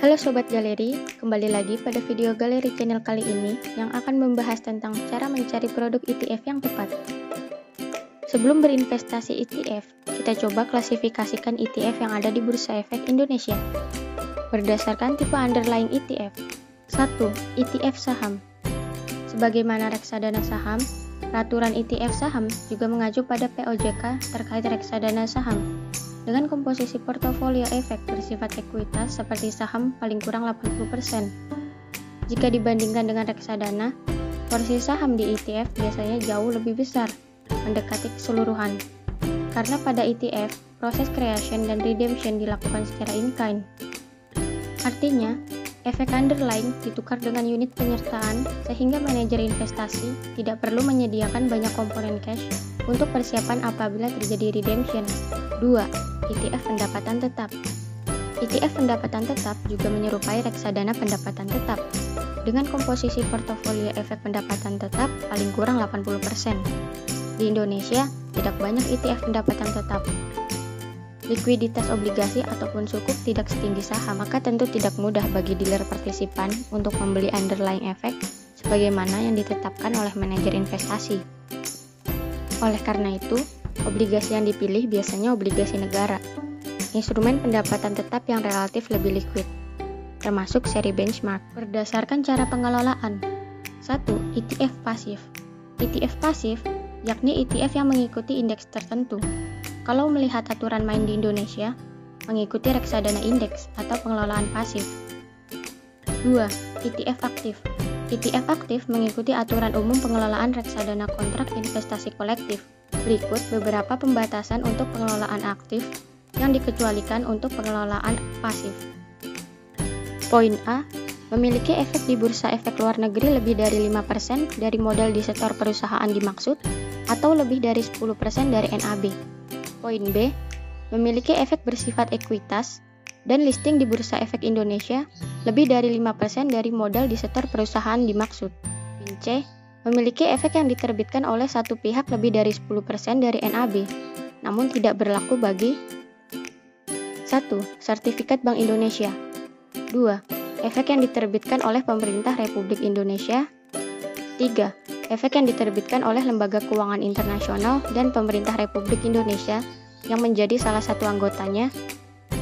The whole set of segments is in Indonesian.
Halo Sobat Galeri, kembali lagi pada video Galeri Channel kali ini yang akan membahas tentang cara mencari produk ETF yang tepat. Sebelum berinvestasi ETF, kita coba klasifikasikan ETF yang ada di Bursa Efek Indonesia. Berdasarkan tipe underlying ETF. 1. ETF saham. Sebagaimana reksadana saham, peraturan ETF saham juga mengacu pada POJK terkait reksadana saham dengan komposisi portofolio efek bersifat ekuitas seperti saham paling kurang 80%. Jika dibandingkan dengan reksadana, porsi saham di ETF biasanya jauh lebih besar, mendekati keseluruhan. Karena pada ETF, proses creation dan redemption dilakukan secara in-kind. Artinya, efek underlying ditukar dengan unit penyertaan sehingga manajer investasi tidak perlu menyediakan banyak komponen cash untuk persiapan apabila terjadi redemption. 2. ETF pendapatan tetap. ETF pendapatan tetap juga menyerupai reksadana pendapatan tetap dengan komposisi portofolio efek pendapatan tetap paling kurang 80%. Di Indonesia, tidak banyak ETF pendapatan tetap. Likuiditas obligasi ataupun sukuk tidak setinggi saham, maka tentu tidak mudah bagi dealer partisipan untuk membeli underlying efek sebagaimana yang ditetapkan oleh manajer investasi. Oleh karena itu, obligasi yang dipilih biasanya obligasi negara, instrumen pendapatan tetap yang relatif lebih liquid, termasuk seri benchmark. Berdasarkan cara pengelolaan. 1. ETF pasif. ETF pasif yakni ETF yang mengikuti indeks tertentu. Kalau melihat aturan main di Indonesia, mengikuti reksadana indeks atau pengelolaan pasif. 2. ETF aktif. ETF aktif mengikuti aturan umum pengelolaan reksadana kontrak investasi kolektif. Berikut beberapa pembatasan untuk pengelolaan aktif yang dikecualikan untuk pengelolaan pasif. Poin A. Memiliki efek di bursa efek luar negeri lebih dari 5% dari modal disetor perusahaan dimaksud atau lebih dari 10% dari NAB. Poin B. Memiliki efek bersifat ekuitas dan listing di Bursa Efek Indonesia lebih dari 5% dari modal disetor perusahaan dimaksud. Poin C. Memiliki efek yang diterbitkan oleh satu pihak lebih dari 10% dari NAB, namun tidak berlaku bagi 1. Sertifikat Bank Indonesia. 2. Efek yang diterbitkan oleh Pemerintah Republik Indonesia. 3. Efek yang diterbitkan oleh Lembaga Keuangan Internasional dan Pemerintah Republik Indonesia yang menjadi salah satu anggotanya.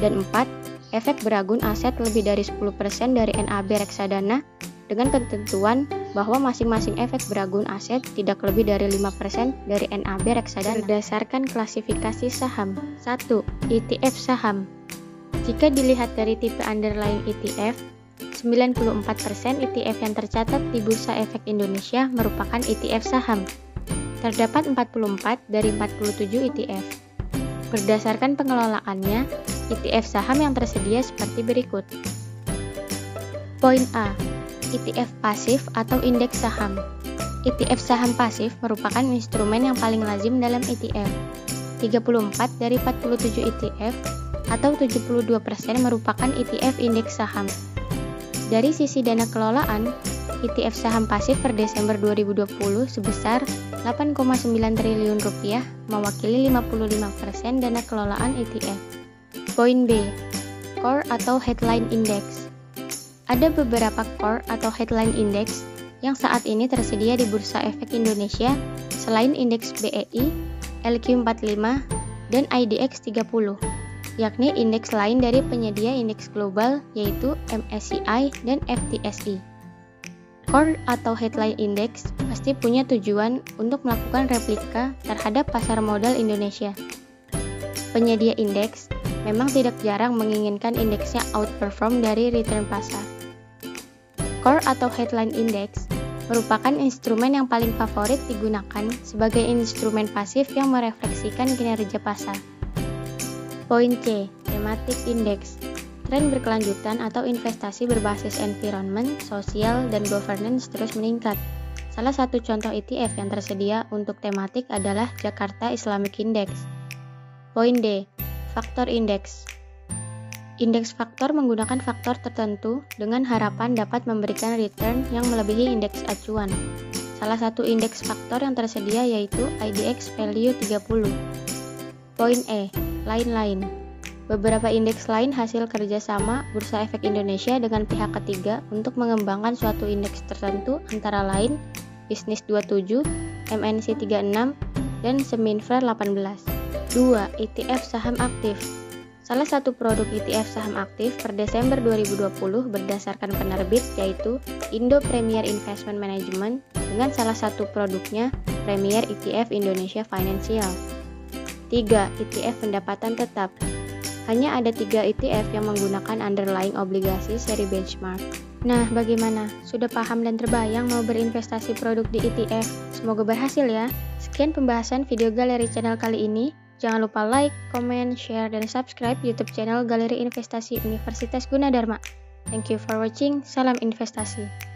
Dan 4. Efek beragun aset lebih dari 10% dari NAB reksadana dengan ketentuan bahwa masing-masing efek beragun aset tidak lebih dari 5% dari NAB reksadana. Berdasarkan klasifikasi saham. 1. ETF saham. Jika dilihat dari tipe underlying ETF, 94% ETF yang tercatat di Bursa Efek Indonesia merupakan ETF saham. Terdapat 44 dari 47 ETF. Berdasarkan pengelolaannya, ETF saham yang tersedia seperti berikut. Poin A. ETF pasif atau indeks saham. ETF saham pasif merupakan instrumen yang paling lazim dalam ETF. 34 dari 47 ETF atau 72% merupakan ETF indeks saham. Dari sisi dana kelolaan, ETF saham pasif per Desember 2020 sebesar 8,9 triliun rupiah mewakili 55% dana kelolaan ETF. Poin B. Core atau Headline Index. Ada beberapa core atau headline index yang saat ini tersedia di Bursa Efek Indonesia selain indeks BEI, LQ45, dan IDX 30, yakni indeks lain dari penyedia indeks global yaitu MSCI dan FTSE. Core atau headline index pasti punya tujuan untuk melakukan replika terhadap pasar modal Indonesia. Penyedia indeks memang tidak jarang menginginkan indeksnya outperform dari return pasar. Core atau headline index merupakan instrumen yang paling favorit digunakan sebagai instrumen pasif yang merefleksikan kinerja pasar. Poin C. Thematic Index. Tren berkelanjutan atau investasi berbasis environment, sosial, dan governance terus meningkat. Salah satu contoh ETF yang tersedia untuk tematik adalah Jakarta Islamic Index. Poin D. Faktor indeks. Indeks faktor menggunakan faktor tertentu dengan harapan dapat memberikan return yang melebihi indeks acuan. Salah satu indeks faktor yang tersedia yaitu IDX Value 30. Poin E. Lain-lain. Beberapa indeks lain hasil kerjasama Bursa Efek Indonesia dengan pihak ketiga untuk mengembangkan suatu indeks tertentu, antara lain Bisnis 27, MNC 36, dan Seminfer 18. 2. ETF saham aktif. Salah satu produk ETF saham aktif per Desember 2020 berdasarkan penerbit yaitu Indo Premier Investment Management dengan salah satu produknya Premier ETF Indonesia Financial. 3. ETF pendapatan tetap. Hanya ada 3 ETF yang menggunakan underlying obligasi seri benchmark. Nah, bagaimana? Sudah paham dan terbayang mau berinvestasi produk di ETF? Semoga berhasil ya. Sekian pembahasan video Galeri Channel kali ini. Jangan lupa like, comment, share, dan subscribe YouTube channel Galeri Investasi Universitas Gunadarma. Thank you for watching. Salam investasi.